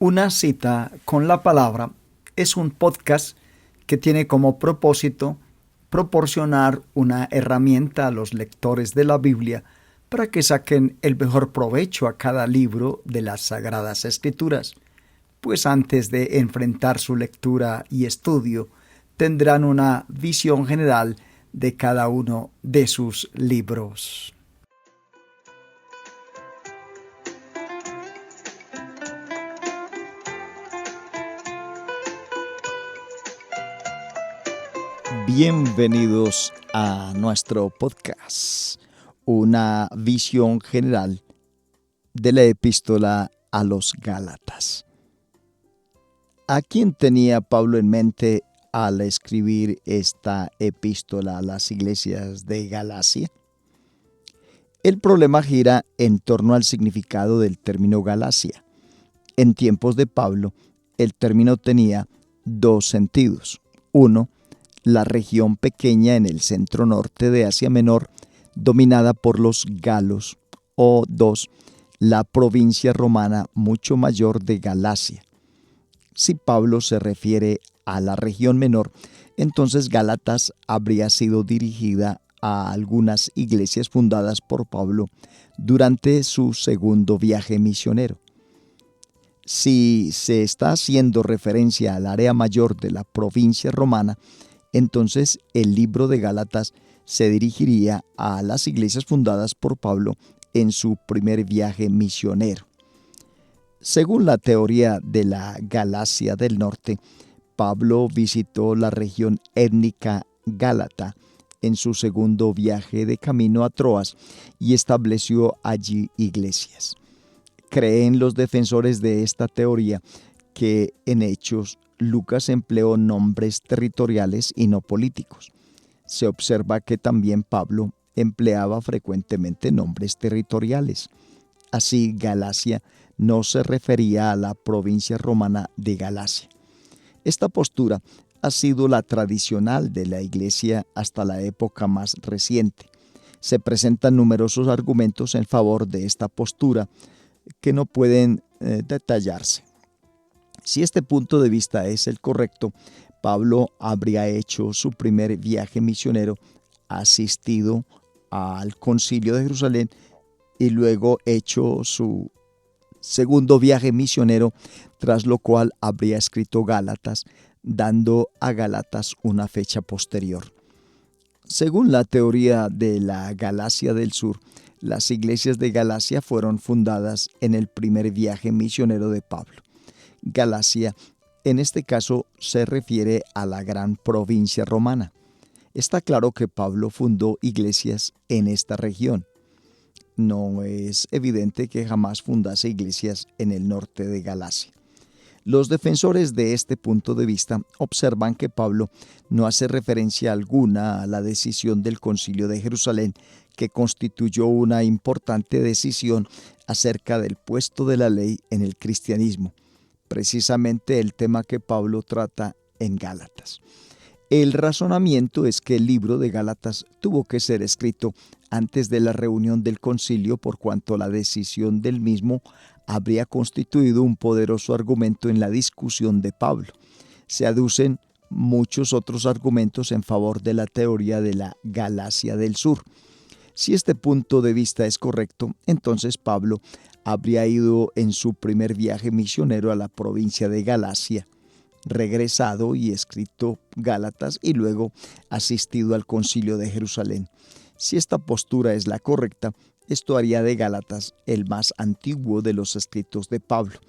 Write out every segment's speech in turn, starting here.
Una cita con la palabra es un podcast que tiene como propósito proporcionar una herramienta a los lectores de la Biblia para que saquen el mejor provecho a cada libro de las Sagradas Escrituras, pues antes de enfrentar su lectura y estudio tendrán una visión general de cada uno de sus libros. Bienvenidos a nuestro podcast, una visión general de la epístola a los Gálatas. ¿A quién tenía Pablo en mente al escribir esta epístola a las iglesias de Galacia? El problema gira en torno al significado del término Galacia. En tiempos de Pablo, el término tenía dos sentidos. Uno, la región pequeña en el centro norte de Asia Menor, dominada por los galos, o dos, la provincia romana mucho mayor de Galacia. Si Pablo se refiere a la región menor, entonces Gálatas habría sido dirigida a algunas iglesias fundadas por Pablo durante su segundo viaje misionero. Si se está haciendo referencia al área mayor de la provincia romana, entonces el libro de Gálatas se dirigiría a las iglesias fundadas por Pablo en su primer viaje misionero. Según la teoría de la Galacia del Norte, Pablo visitó la región étnica gálata en su segundo viaje de camino a Troas y estableció allí iglesias. Creen los defensores de esta teoría que en Hechos Lucas empleó nombres territoriales y no políticos. Se observa que también Pablo empleaba frecuentemente nombres territoriales. Así, Galacia no se refería a la provincia romana de Galacia. Esta postura ha sido la tradicional de la Iglesia hasta la época más reciente. Se presentan numerosos argumentos en favor de esta postura que no pueden detallarse. Si este punto de vista es el correcto, Pablo habría hecho su primer viaje misionero asistido al Concilio de Jerusalén y luego hecho su segundo viaje misionero, tras lo cual habría escrito Gálatas, dando a Gálatas una fecha posterior. Según la teoría de la Galacia del Sur, las iglesias de Galacia fueron fundadas en el primer viaje misionero de Pablo. Galacia, en este caso, se refiere a la gran provincia romana. Está claro que Pablo fundó iglesias en esta región. No es evidente que jamás fundase iglesias en el norte de Galacia. Los defensores de este punto de vista observan que Pablo no hace referencia alguna a la decisión del Concilio de Jerusalén, que constituyó una importante decisión acerca del puesto de la ley en el cristianismo, precisamente el tema que Pablo trata en Gálatas. El razonamiento es que el libro de Gálatas tuvo que ser escrito antes de la reunión del concilio, por cuanto la decisión del mismo habría constituido un poderoso argumento en la discusión de Pablo. Se aducen muchos otros argumentos en favor de la teoría de la Galacia del Sur. Si este punto de vista es correcto, entonces Pablo habría ido en su primer viaje misionero a la provincia de Galacia, regresado y escrito Gálatas y luego asistido al Concilio de Jerusalén. Si esta postura es la correcta, esto haría de Gálatas el más antiguo de los escritos de Pablo,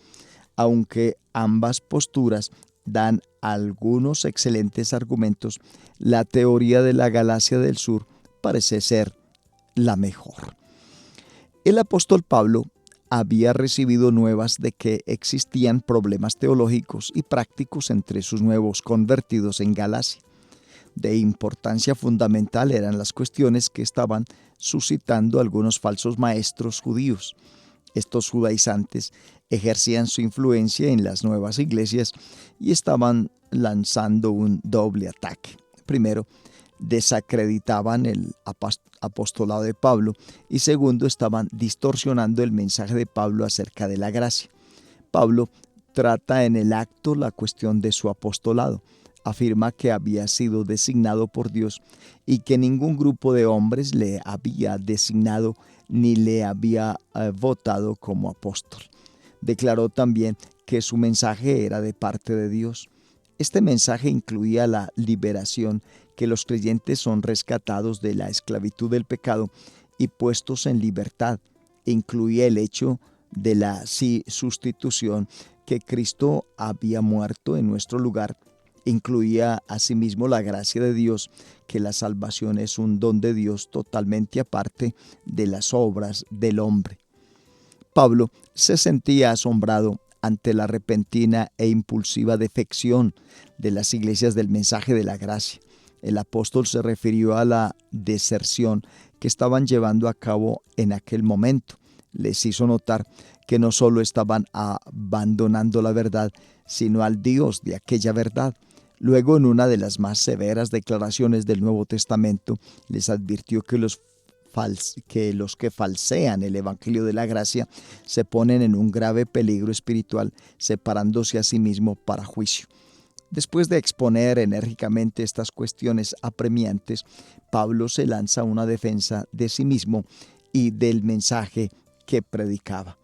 aunque ambas posturas dan algunos excelentes argumentos. La teoría de la Galacia del Sur parece ser la mejor. El apóstol Pablo había recibido nuevas de que existían problemas teológicos y prácticos entre sus nuevos convertidos en Galacia. De importancia fundamental eran las cuestiones que estaban suscitando algunos falsos maestros judíos. Estos judaizantes ejercían su influencia en las nuevas iglesias y estaban lanzando un doble ataque. Primero, desacreditaban el apostolado de Pablo y segundo, estaban distorsionando el mensaje de Pablo acerca de la gracia. Pablo trata en el acto la cuestión de su apostolado. Afirma que había sido designado por Dios y que ningún grupo de hombres le había designado ni le había votado como apóstol. Declaró también que su mensaje era de parte de Dios. Este mensaje incluía la liberación, que los creyentes son rescatados de la esclavitud del pecado y puestos en libertad. Incluía el hecho de la sustitución, que Cristo había muerto en nuestro lugar. Incluía asimismo la gracia de Dios, que la salvación es un don de Dios totalmente aparte de las obras del hombre. Pablo se sentía asombrado ante la repentina e impulsiva defección de las iglesias del mensaje de la gracia. El apóstol se refirió a la deserción que estaban llevando a cabo en aquel momento. Les hizo notar que no solo estaban abandonando la verdad, sino al Dios de aquella verdad. Luego, en una de las más severas declaraciones del Nuevo Testamento, les advirtió que los que falsean el Evangelio de la Gracia se ponen en un grave peligro espiritual, separándose a sí mismo para juicio. Después de exponer enérgicamente estas cuestiones apremiantes, Pablo se lanza a una defensa de sí mismo y del mensaje que predicaba.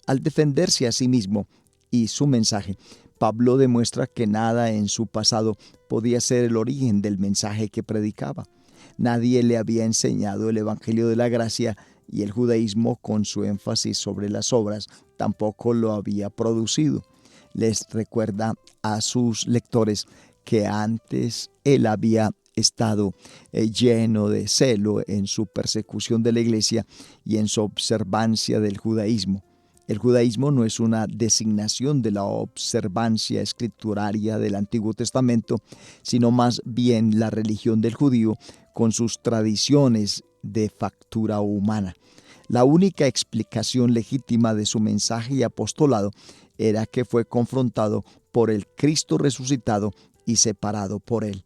Al defenderse a sí mismo y su mensaje, Pablo demuestra que nada en su pasado podía ser el origen del mensaje que predicaba. Nadie le había enseñado el Evangelio de la Gracia y el judaísmo, con su énfasis sobre las obras, tampoco lo había producido. Les recuerda a sus lectores que antes él había estado lleno de celo en su persecución de la iglesia y en su observancia del judaísmo. El judaísmo no es una designación de la observancia escrituraria del Antiguo Testamento, sino más bien la religión del judío con sus tradiciones de factura humana. La única explicación legítima de su mensaje y apostolado era que fue confrontado por el Cristo resucitado y separado por él.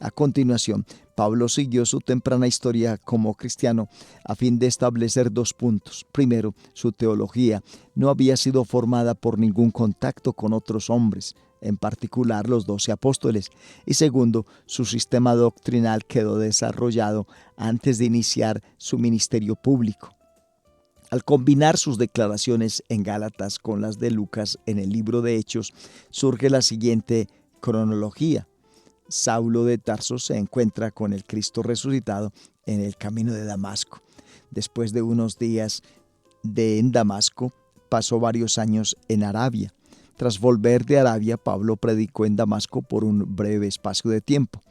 A continuación, Pablo siguió su temprana historia como cristiano a fin de establecer 2 puntos. Primero, su teología no había sido formada por ningún contacto con otros hombres, en particular los 12 apóstoles. Y segundo, su sistema doctrinal quedó desarrollado antes de iniciar su ministerio público. Al combinar sus declaraciones en Gálatas con las de Lucas en el libro de Hechos, surge la siguiente cronología. Saulo de Tarso se encuentra con el Cristo resucitado en el camino de Damasco. Después de unos días en Damasco, pasó varios años en Arabia. Tras volver de Arabia, Pablo predicó en Damasco por un breve espacio de tiempo.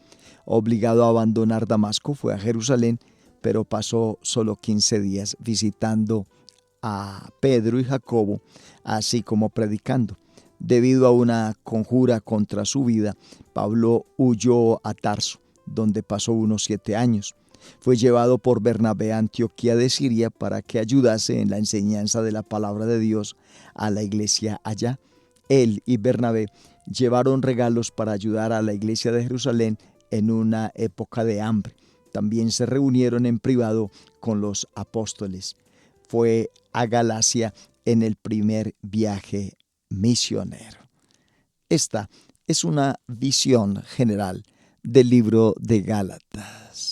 Obligado a abandonar Damasco, fue a Jerusalén, pero pasó solo 15 días visitando a Pedro y Jacobo, así como predicando. Debido a una conjura contra su vida, Pablo huyó a Tarso, donde pasó unos 7 años. Fue llevado por Bernabé a Antioquía de Siria para que ayudase en la enseñanza de la palabra de Dios a la iglesia allá. Él y Bernabé llevaron regalos para ayudar a la iglesia de Jerusalén en una época de hambre. También se reunieron en privado con los apóstoles. Fue a Galacia en el primer viaje misionero. Esta es una visión general del libro de Gálatas.